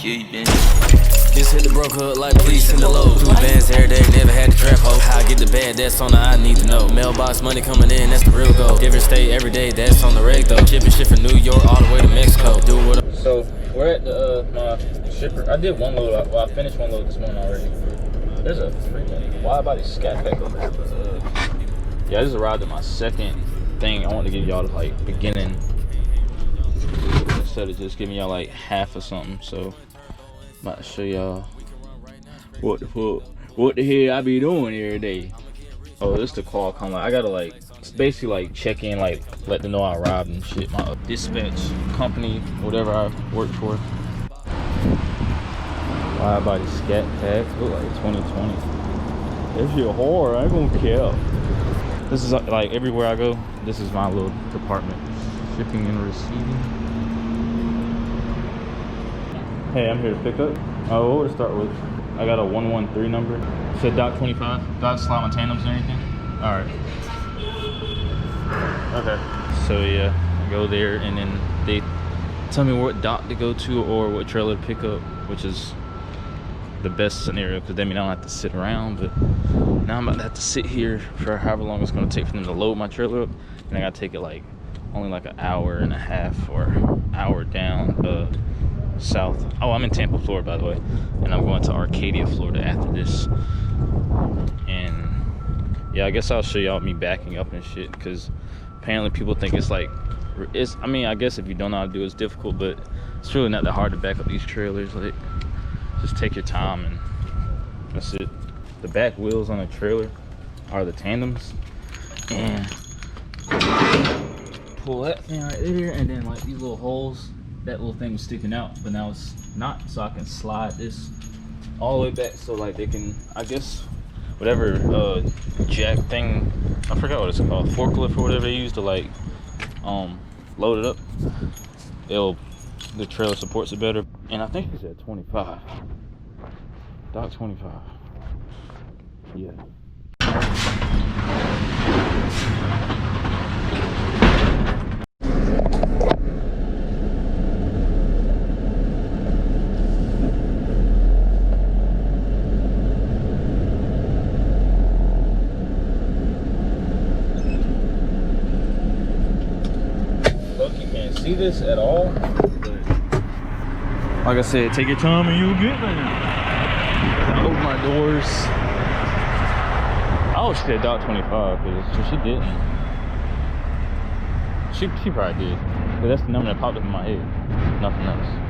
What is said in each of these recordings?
Just hit the broke hook like police in the low. 2 bands every day, never had the trap hoe. How I get the bag, that's on the I need to know. Mailbox money coming in, that's the real goal. Different state every day, that's on the reg though. Shipping shit from New York all the way to Mexico. Do what. So we're at the my shipper. I did one load. Well, I finished one load this morning already. There's a freaking wide body scat pack over there. But, yeah, I just arrived at my second thing. I want to give y'all the like beginning instead of just giving y'all like half or something. So I'm about to show y'all what the hell I be doing every day. Oh, this the call coming. I gotta like basically like check in, like let them know I arrived and shit. My dispatch company, whatever I work for. Wide body scat pack, look like 2020. If you're a whore, I ain't gonna care. This is like everywhere I go. This is my little department. Shipping and receiving. Hey, I'm here to pick up. Oh, what would it start with? I got a 113 number. It said Doc 25. Do I slide my tandems or anything? All right. Okay. So yeah, I go there and then they tell me what dock to go to or what trailer to pick up, which is the best scenario because that means I don't have to sit around. But now I'm about to have to sit here for however long it's gonna take for them to load my trailer up, and I gotta take it like only like an hour and a half or hour down south. Oh, I'm in Tampa, Florida, by the way, and I'm going to Arcadia, Florida after this. And yeah, I guess I'll show y'all me backing up and shit because apparently people think it's like I mean, I guess if you don't know how to do it, it's difficult, but it's really not that hard to back up these trailers. Like, just take your time and that's it. The back wheels on a trailer are the tandems, and pull that thing right there, and then like these little holes, that little thing was sticking out, but now it's not, so I can slide this all the way back so like they can, I guess, whatever jack thing, I forgot what it's called, forklift or whatever they use to like load it up, the trailer supports it better. And I think he said 25. Doc 25. Yeah. Look, you can't see this at all. Like I said, take your time and you'll get there. Open my doors. I always said Doc 25 because she didn't. She probably did. But that's the number that popped up in my head. Nothing else.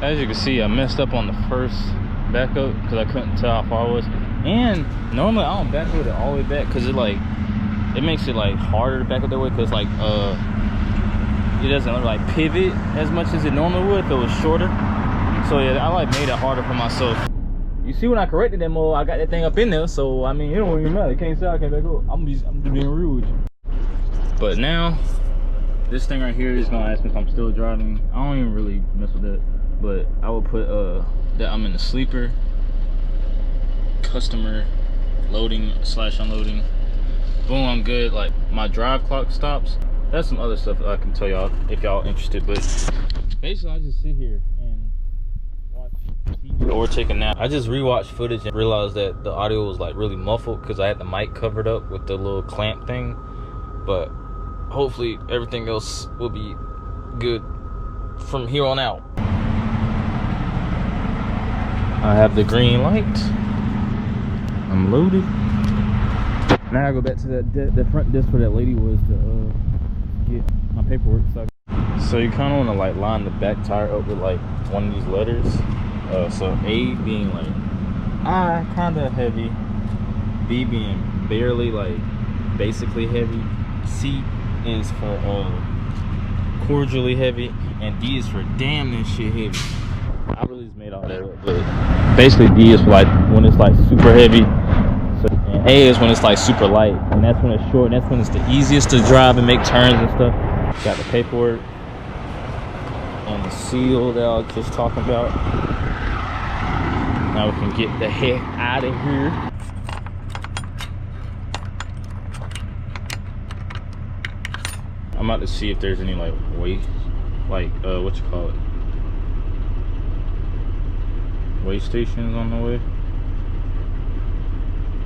As you can see, I messed up on the first backup because I couldn't tell how far it was. And normally I don't back up it all the way back because it makes it like harder to back up that way because like it doesn't like pivot as much as it normally would if it was shorter. So yeah, I like made it harder for myself. You see when I corrected that mode, I got that thing up in there. So I mean, it don't even matter. You can't say I can't back up. I'm just being real with you. But now this thing right here is gonna ask me if I'm still driving. I don't even really mess with that. But I will put that I'm in the sleeper, customer, loading / unloading. Boom, I'm good. Like my drive clock stops. That's some other stuff that I can tell y'all if y'all interested. But basically I just sit here and watch TV or take a nap. I just rewatched footage and realized that the audio was like really muffled because I had the mic covered up with the little clamp thing. But hopefully everything else will be good from here on out. I have the green light. I'm loaded. Now I go back to the front desk where that lady was to get my paperwork. So you kind of want to like line the back tire up with like one of these letters. So A being like I kind of heavy, B being barely like basically heavy, C is for cordially heavy, and D is for damn this shit heavy. I really just made all that up, but basically D is for like when it's like super heavy. So, and A is when it's like super light, and that's when it's short, and that's when it's the easiest to drive and make turns and stuff. Got the paperwork and the seal that I was just talking about. Now we can get the heck out of here. I'm about to see if there's any like waste, like what you call it, weigh stations on the way.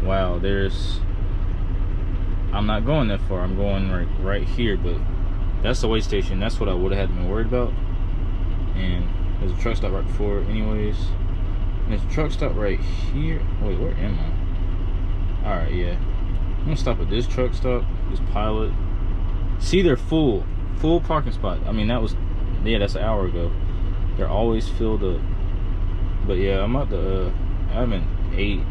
Wow, I'm not going that far. I'm going right here, but that's the weigh station. That's what I would have had been worried about. And there's a truck stop right before it anyways. And there's a truck stop right here. Wait, where am I? All right, yeah. I'm gonna stop at this truck stop, this Pilot. See, they're full parking spot. I mean, that's an hour ago. They're always filled up. But yeah, I'm about to I haven't ate.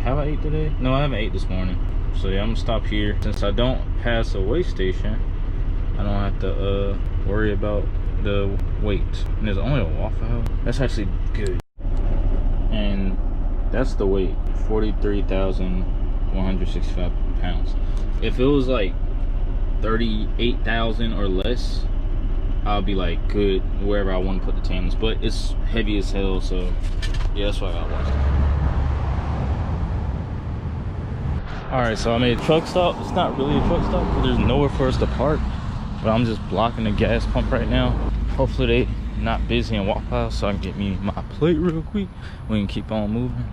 Have I ate today? No, I haven't ate this morning. So yeah, I'm gonna stop here. Since I don't pass a weigh station, I don't have to worry about the weight. And there's only a Waffle House. That's actually good. And that's the weight, 43,165 pounds. If it was like 38,000 or less, I'll be like good wherever I want to put the tandem. But it's heavy as hell, so yeah, that's why I got one. Alright, so I made a truck stop. It's not really a truck stop because there's nowhere for us to park, but I'm just blocking the gas pump right now. Hopefully they not busy in Waffle House, so I can get me my plate real quick. We can keep on moving.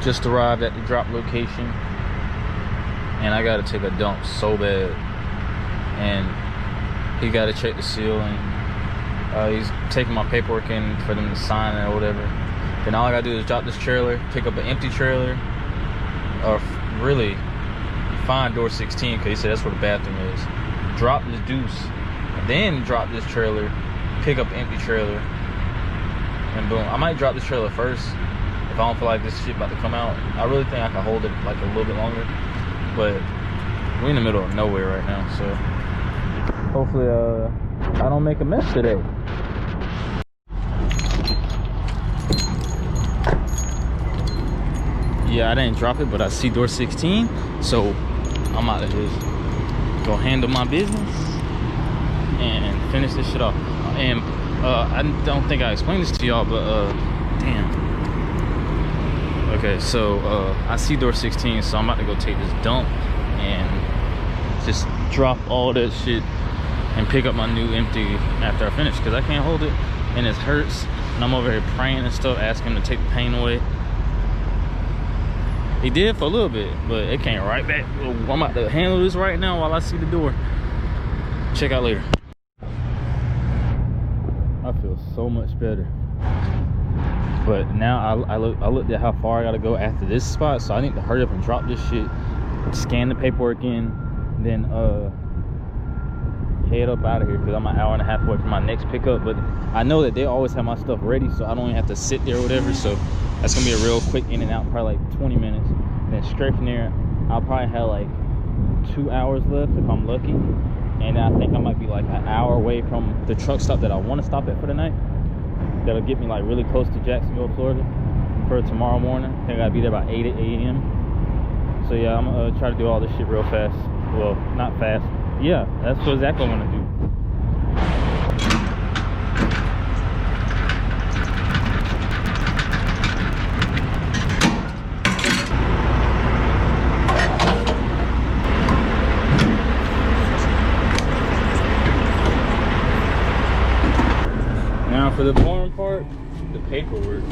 Just arrived at the drop location, and I gotta take a dump so bad, and he gotta check the seal, and he's taking my paperwork in for them to sign it or whatever. Then all I gotta do is drop this trailer, pick up an empty trailer, or really find door 16 because he said that's where the bathroom is. Drop this deuce, then drop this trailer, pick up an empty trailer, and boom. I might drop this trailer first if I don't feel like this shit about to come out. I really think I can hold it like a little bit longer, but we're in the middle of nowhere right now, so hopefully I don't make a mess today. Yeah, I didn't drop it, but I see door 16, so I'm out of this. Go handle my business and finish this shit off. And I don't think I explained this to y'all, but damn. Okay, so I see door 16, so I'm about to go take this dump and just drop all that shit and pick up my new empty after I finish, because I can't hold it and it hurts, and I'm over here praying and stuff, asking him to take the pain away. He did for a little bit, but it came right back. I'm about to handle this right now while I see the door. Check out later. I feel so much better. But now I looked at how far I gotta go after this spot, so I need to hurry up and drop this shit, scan the paperwork in, then head up out of here, because I'm an hour and a half away from my next pickup. But I know that they always have my stuff ready, so I don't even have to sit there or whatever. So that's gonna be a real quick in and out, probably like 20 minutes. And then straight from there, I'll probably have like 2 hours left if I'm lucky. And I think I might be like an hour away from the truck stop that I want to stop at for the night. That'll get me like really close to Jacksonville, Florida for tomorrow morning. I think I'll be there by 8 a.m. So yeah, I'm gonna try to do all this shit real fast. Well, not fast. Yeah, that's exactly what I'm gonna do. Now for the boring part, the paperwork.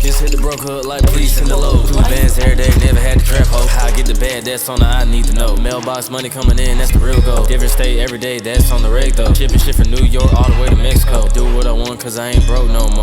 Just hit the broke hook like police in the low. 2 bands every day, never had to trap hoe. How I get the bag, that's on the I need to know. Mailbox money coming in, that's the real goal. Different state every day, that's on the reg though. Shipping shit from New York all the way to Mexico. Do what I want cause I ain't broke no more.